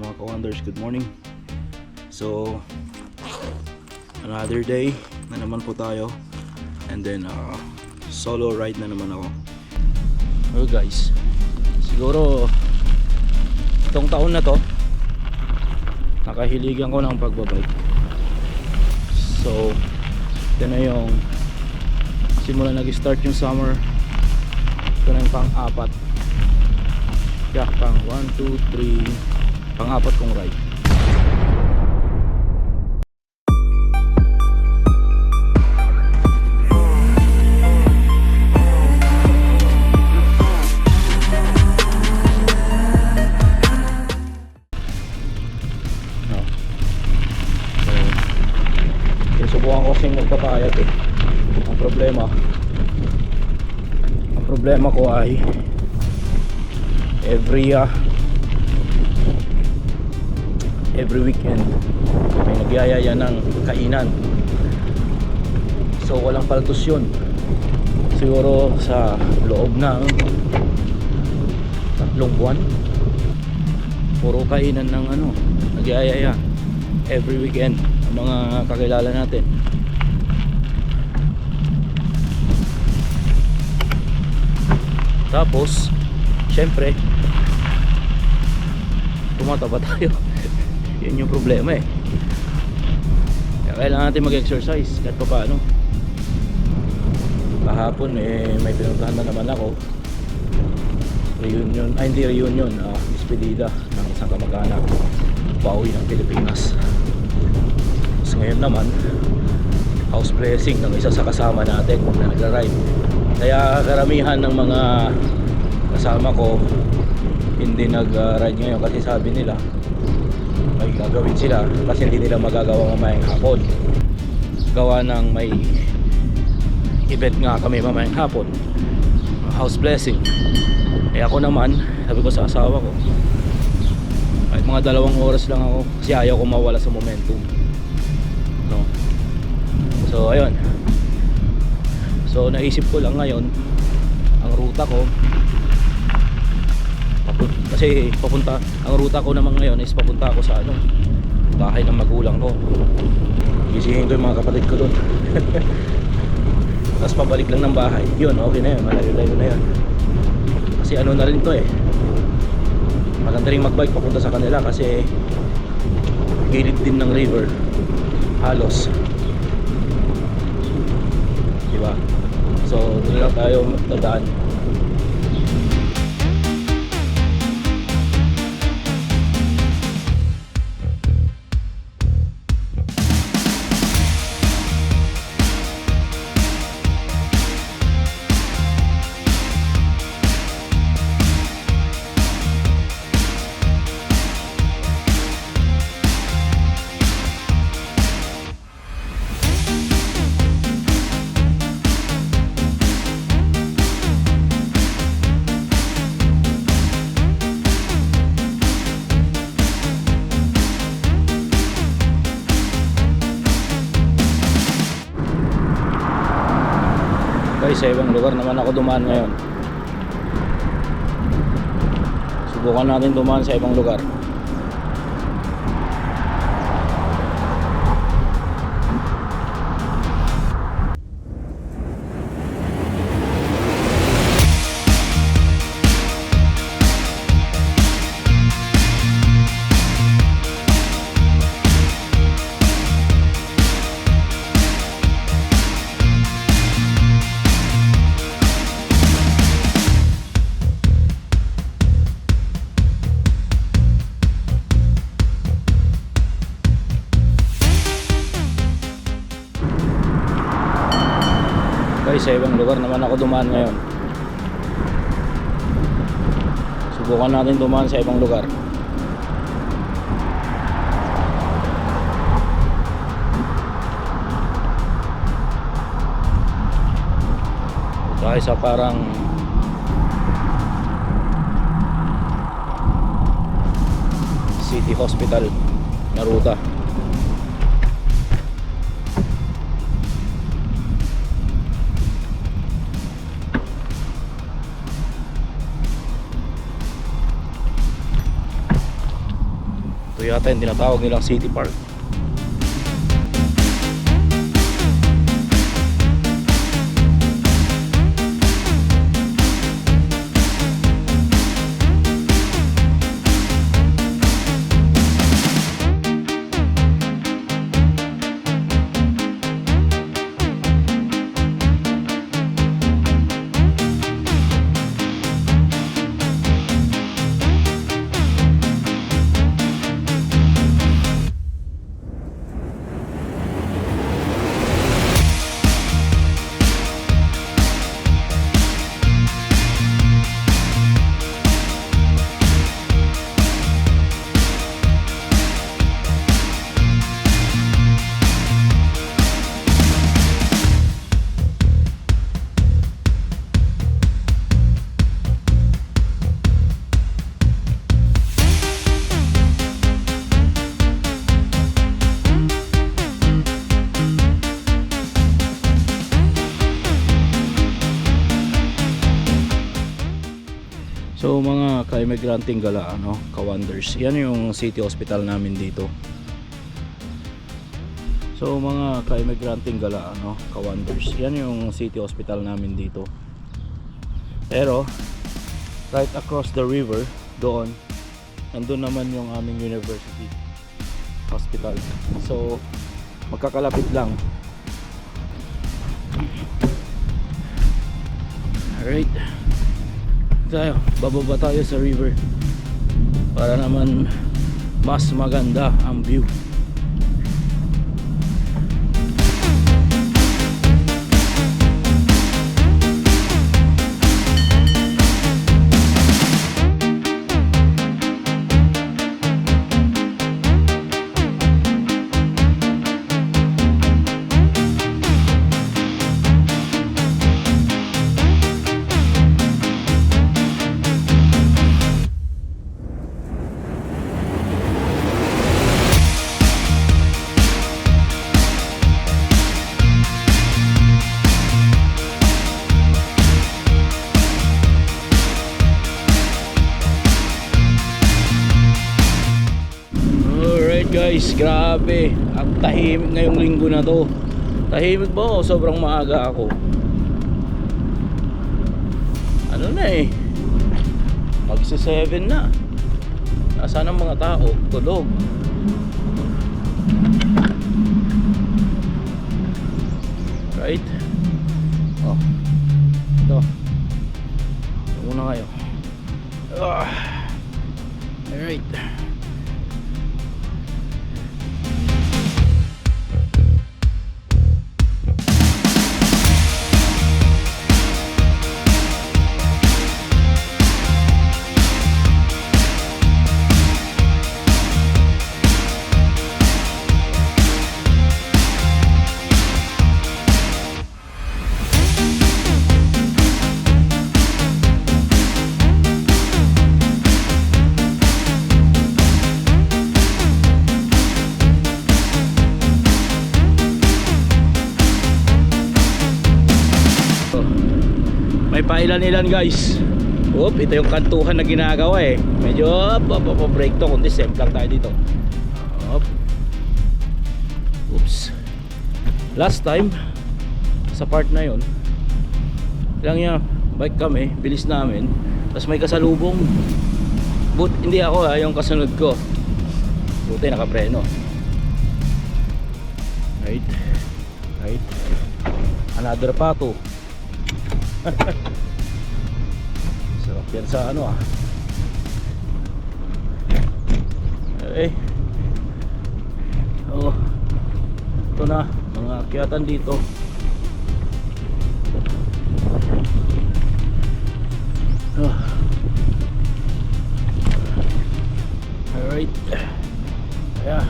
mga ka-wonders, good morning. So another day na naman po tayo, and then solo ride na naman ako. Well guys, siguro itong taon na to nakahiligan ko ng pagbabike. So ito na yung simula nag-start yung summer. Ito na yung pang-apat. Yeah, pang 1, 2, 3, pang-apat kong ride. Subukan ko kasing magpapayat eh. Ang problema ko ay every weekend may nagyayaya ng kainan. So walang paltos yun. Siguro sa loob ng 3 buwan puro kainan ng nagyayaya every weekend ang mga kakilala natin. Tapos syempre tumataba tayo. Yun yung problema eh. Kaya kailangan natin mag-exercise kahit pa paano. Kahapon may pinuntahan na naman ako. Despedida ng isang kamag-anak, pauwi ng Pilipinas. Tapos ngayon naman house blessing ng isa sa kasama natin na nagra-ride. Kaya karamihan ng mga kasama ko hindi nag-ride ngayon kasi sabi nila may gagawin sila kasi hindi nila magagawa mamayang hapon. Gawa ng may event nga kami mamayang hapon, house blessing. Eh ako naman, sabi ko sa asawa ko, kahit mga 2 oras lang ako kasi ayaw ko mawala sa momentum, no? So ayun. So naisip ko lang ngayon ang ruta ko kasi ang ruta ko naman ngayon is papunta ako sa bahay ng magulang ko. Gisingin ko yung mga kapatid ko doon. Tapos pabalik lang ng bahay. Yun, okay na yun, malayo-layo na yun. Kasi na rin to eh, maganda rin magbike papunta sa kanila kasi gilid din ng river halos, diba? So doon lang tayo dadaan. Guys, sa ibang lugar naman ako dumaan ngayon. Subukan natin dumaan sa ibang lugar. Sa ibang lugar naman ako dumaan ngayon. Subukan natin dumaan sa ibang lugar. Tayo sa parang city hospital na ruta. Ito yata yung tinatawag nilang City Park. So mga ka-imigranting gala, ka-wonders, yan yung city hospital namin dito. So mga ka-imigranting gala, ka-wonders, yan yung city hospital namin dito. Pero right across the river, doon, nandun naman yung aming university hospital. So magkakalapit lang. Alright, tayo, bababa tayo sa river para naman mas maganda ang view. Guys, grabe, ang tahimik ngayong linggo na to. Tahimik ba o sobrang maaga ako? Ano na eh, magsi 7 na. Nasaan ang mga tao? Tulog. Right? Oh, ito muna kayo. Alright. May pailan-ilan guys. Oop, ito yung kantuhan na ginagawa eh. Medyo break to, kundi step lang tayo dito. Oop. Oops. Last time sa part na yon, lang niya bike kami, bilis namin, tapos may kasalubong. But hindi ako yung kasunod ko. Buti nakapreno. Right. Right. Another pato. Sarap yan sa ano ah. Okay. Oh, ito na mga akyatan dito. Alright. Kaya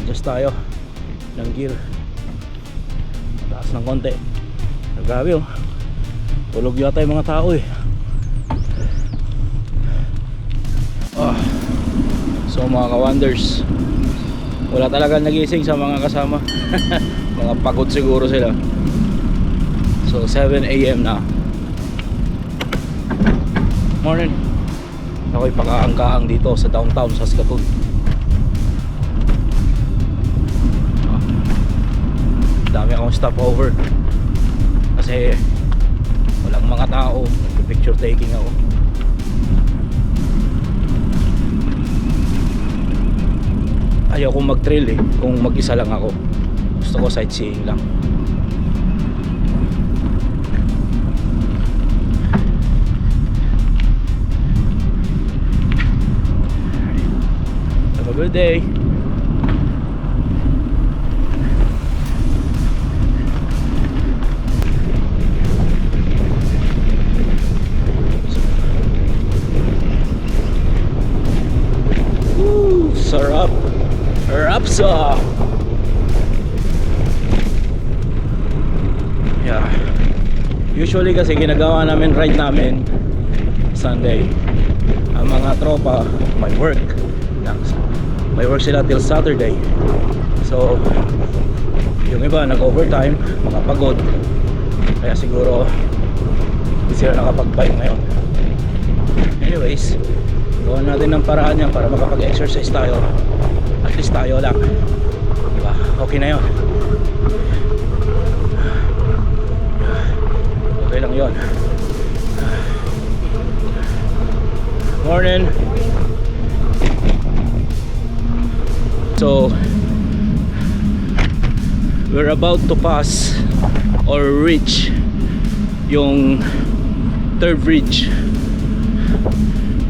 adjust tayo ng gear. Taas ng konti. Grabe oh. Tulog yata yung mga tao eh. So mga ka-wonders, wala talaga nagising sa mga kasama. Mga pagod siguro sila. So 7 AM na. Morning. ako'y pakaangkaang dito sa downtown Saskatoon. Dami akong stopover kasi walang mga tao, picture taking ako. Ayaw kong mag-trail kung mag-isa lang ako. Gusto ko sightseeing lang. Have a good day. Woo, sarap. Rapsa. Yeah. Usually kasi ginagawa namin ride namin Sunday. Ang mga tropa may work. May work sila till Saturday. So yung iba nag-overtime, mga pagod. Kaya siguro hindi sila nakapag-bike ngayon. Anyways, gawa natin ng paraan yan para makapag-exercise tayo. At least tayo lang, diba? Okay na yun. Okay lang yun. Morning. So we're about to pass or reach yung third bridge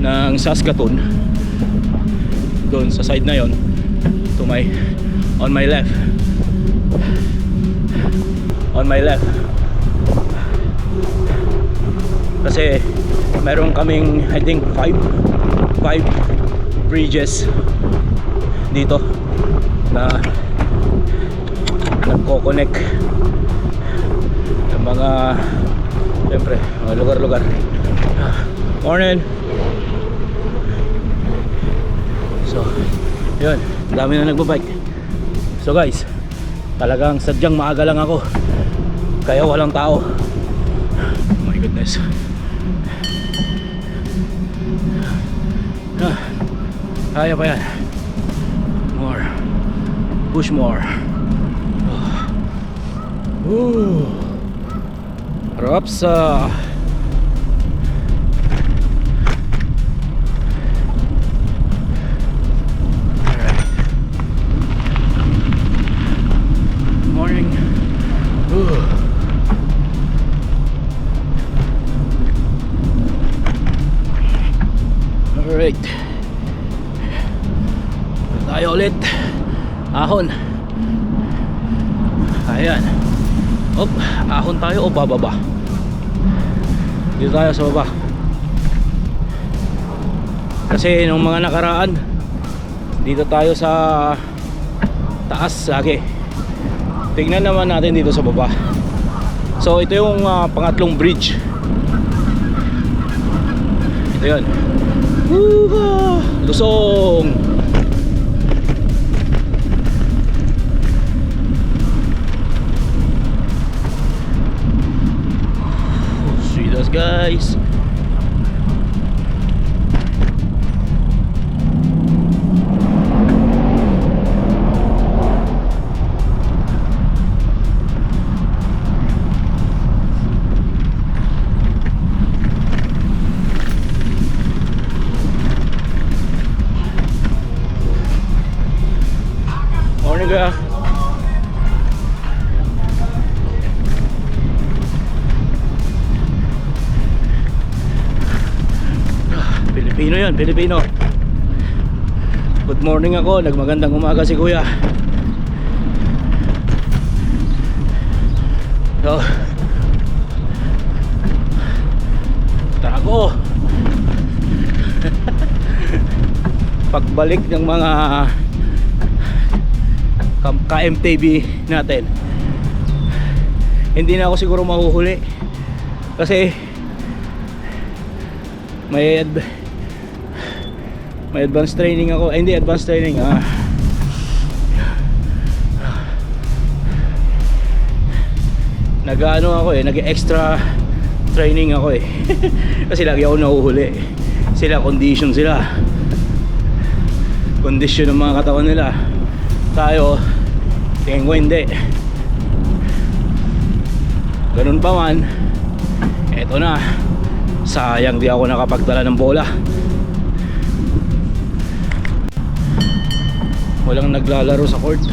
ng Saskatoon. Doon sa side na yon, to my on my left, kasi meron kaming I think 5 bridges dito na nagko-connect ng mga, siyempre, mga lugar-lugar. Morning. So yun, dami na nagbabike. So guys, talagang sadyang maaga lang ako, kaya walang tao. Oh my goodness. Kaya pa yan. More. Push more. Rapsa. Alright, tayo ulit. Ahon. Ayan. Op, ahon tayo o bababa. Dito tayo sa baba. Kasi nung mga nakaraan, dito tayo sa taas lagi. Tingnan naman natin dito sa baba. So ito yung pangatlong bridge. Ito yun. Lusong. See those guys. Morning ka. Pilipino yan, Pilipino. Good morning ako, nagmagandang umaga si kuya. So tago. Pagbalik ng mga ka-MTB natin, hindi na ako siguro mahuhuli kasi may advanced training ako. Hindi advanced training, nag-ano ako nag-extra training ako kasi lagi ako nahuhuli. sila, condition ng mga katawan nila. Tayo, tingin ko hindi. Ganun pa man, eto na, sayang di ako nakapagdala ng bola. Walang naglalaro sa court.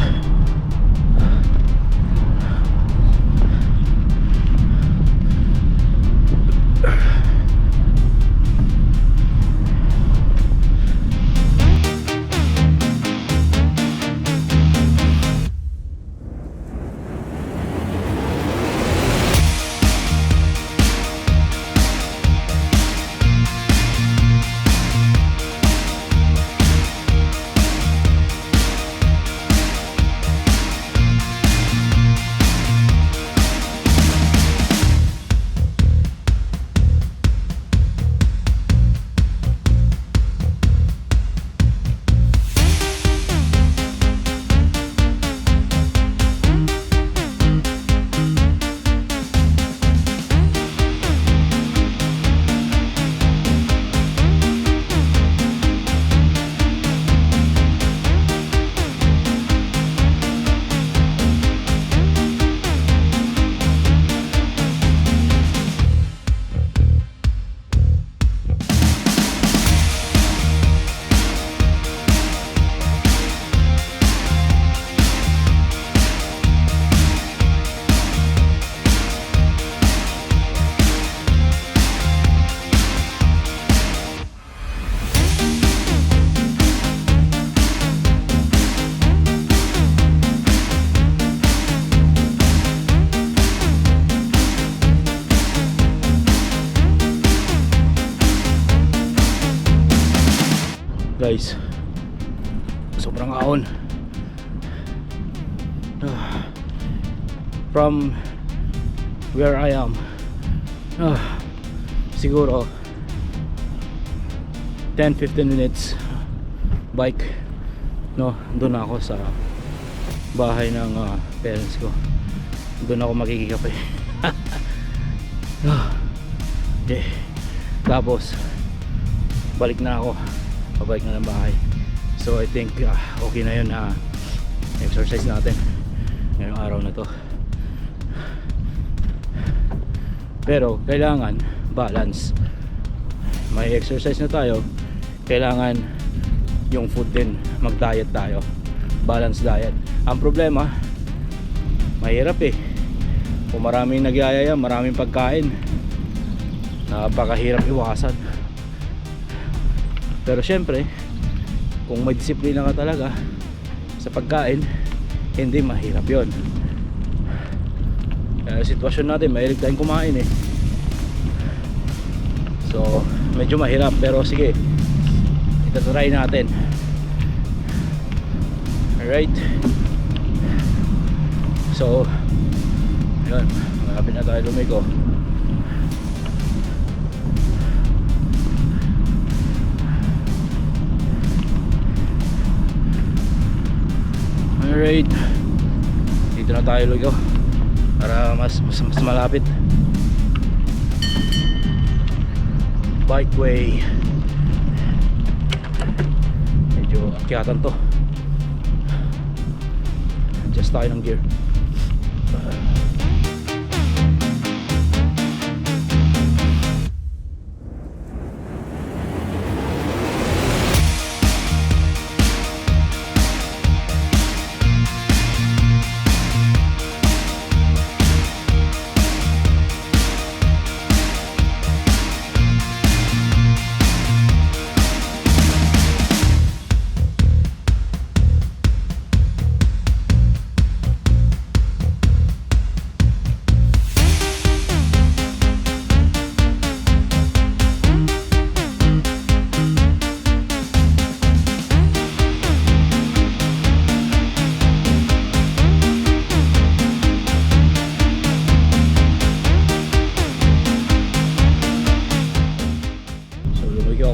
Guys, sobrang ahon. From where I am, siguro 10-15 minutes bike, no, doon ako sa bahay ng parents ko. Doon ako makikikape. Okay. Tapos balik na ako, pabalik na ng bahay. So I think okay na yun na exercise natin ngayong araw na to. Pero kailangan balance. May exercise na tayo, kailangan yung food din, mag-diet tayo, balance diet. Ang problema, mahirap kung maraming nagyayaya, maraming pagkain, napakahirap iwasan. Pero syempre, kung may disiplina ka talaga sa pagkain, hindi mahirap yon. Sitwasyon natin, mahilig tayong kumain so medyo mahirap, pero sige, itatry natin. Alright, so yun, malapit na tayo lumiko. Alright, dito na tayo lugo para mas malapit. Bikeway, medyo akyatan to, adjust tayo ng gear.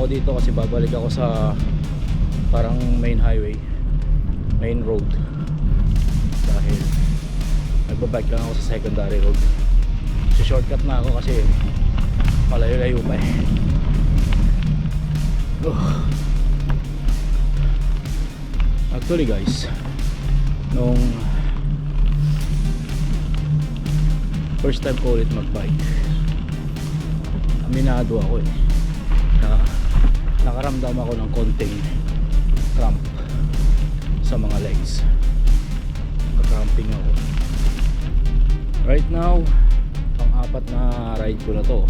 Dito kasi babalik ako sa parang main highway, main road, dahil nagbabike lang ako sa secondary road. So shortcut na ako kasi malayo-layo pa Actually guys, nung first time ko ulit magbike, aminado ako na nakaramdam ako ng konting cramp sa mga legs. Nag-cramping ako. Right now, pang-apat na ride ko na to.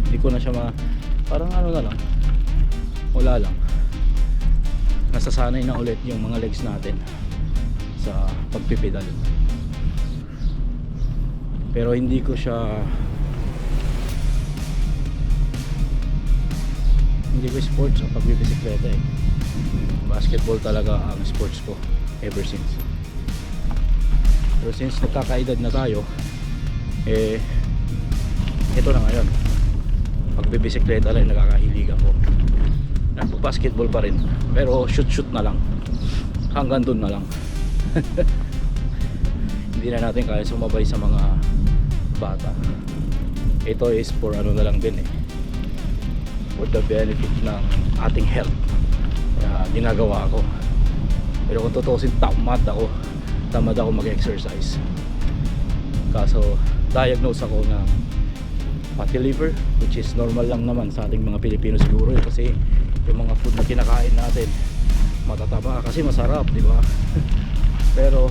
Hindi ko na siya parang ano na lang, wala lang, nasasanay na ulit yung mga legs natin sa pagpipedal. Pero hindi ko sports ang pagbibisikleta eh. Basketball talaga ang sports ko ever since. Pero since nagkakaedad na tayo, ito na ngayon, pagbibisikleta lang nakakahilig ako. Nagpo-basketball pa rin, pero shoot na lang, hanggang dun na lang. Hindi na natin kaya sumabay sa mga bata. Ito is for ano na lang din for the benefit ng ating health. Kaya ginagawa ko. Pero kung tutusin, tamad ako mag-exercise. Kaso diagnose ako ng fatty liver, which is normal lang naman sa ating mga Pilipino siguro kasi yung mga food na kinakain natin matataba kasi masarap, di ba? Pero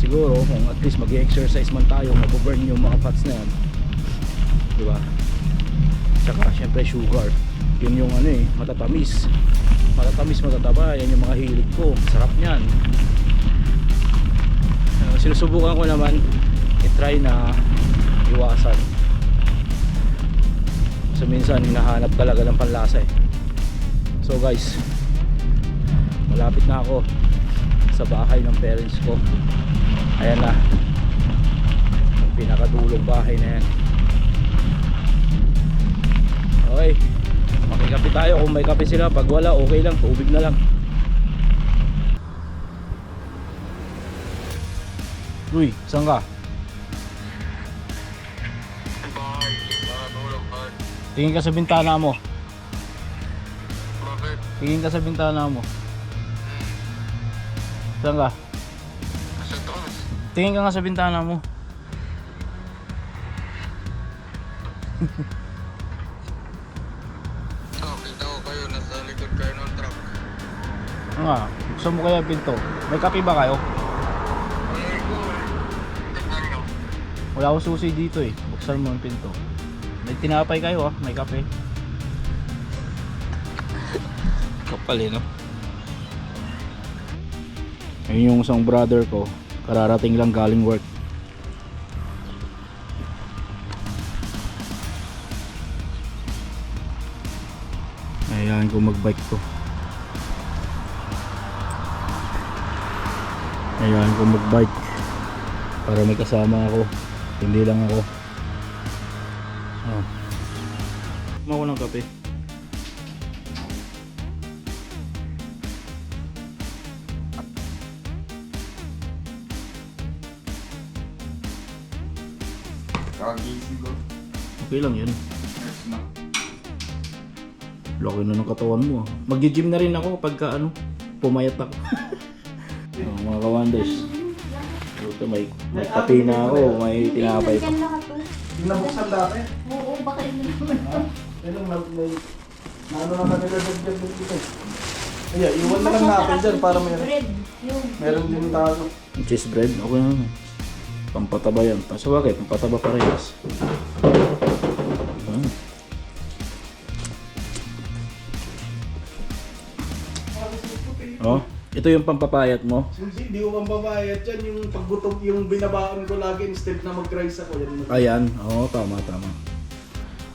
siguro kung at least mag-exercise man tayo, mag-burn yung mga fats na yan, di ba? Tsaka syempre sugar, yun yung matatamis, matataba, yan yung mga hilig ko, sarap niyan. Sinusubukan ko naman i-try na iwasan. So minsan hinahanap talaga ng panlasa So guys, malapit na ako sa bahay ng parents ko. Ayan na, ang pinakadulong bahay na yan. Okay, makikape tayo kung may kape sila. Pag wala, okay lang, tubig na lang. Uy, saan ka? Tingin ka sa bintana mo. Bakit? Tingin ka sa bintana mo. Saan ka? Nasa taas. Tingin ka nga sa bintana mo. Kita ko kayo, nasa likod kayo ng truck. Ano nga? Buksan mo kaya pinto. May kape ba kayo? Ay ko tignan nyo. Wala akong susi dito Buksan mo ang pinto. May tinapay kayo may kape. Kapal no? Ayun yung isang brother ko, kararating lang galing work. Ayan ko magbike ko. Ayan ko magbike para may kasama ako, hindi lang ako. Ako ng kape. Kagising ko. Okay lang yun. Yes na. Laki na ng katawan mo Mag-gym na rin ako pagka pumayat ako. Mga ka-wonders, may kape na ako, may tinapay pa. Yung nabuksan dati? Oo, baka yun naman. Yung may ano lang na nilagagdag dito. Ayan, iwan na lang natin dyan para meron din tayo. Cheese bread, okay na. Pampataba yan. So bakit? Pampataba parehas. Oh, ito yung pampapayat mo. Hindi ko pambabayad yan. Yung paggutom, yung binabaan ko lagi instead na mag-rice ako. Ayan, oo, tama.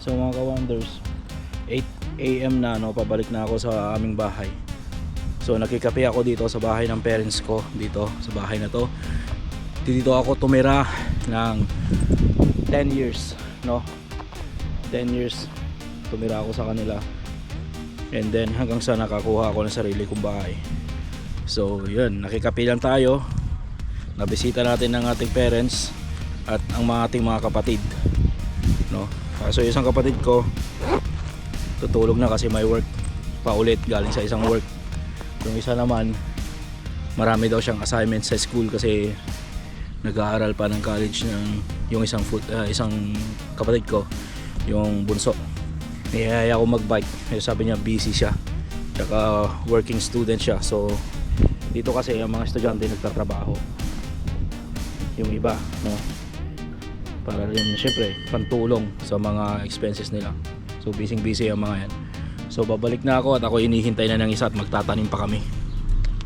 So mga ka-wonders, 8 AM na pabalik na ako sa aming bahay. So nakikape ako dito sa bahay ng parents ko, dito sa bahay na to. Dito ako tumira ng 10 years, 10 years tumira ako sa kanila. And then hanggang sa nakakuha ako ng sarili kong bahay. So yun, nakikape lang tayo. Nabisita natin ng ating parents at ang ating mga kapatid. So isang kapatid ko tutulog na kasi may work pa ulit galing sa isang work. Yung isa naman, marami daw siyang assignment sa school kasi nag-aaral pa ng college ng yung isang kapatid ko, yung bunso. Niyaya ako mag-bike. Sabi niya busy siya. Tsaka working student siya. So dito kasi ang mga estudyante nagtatrabaho. Yung iba, no? Para rin syempre pantulong sa mga expenses nila. So busy ang mga yan. So babalik na ako at ako inihintay na ng isa at magtatanim pa kami.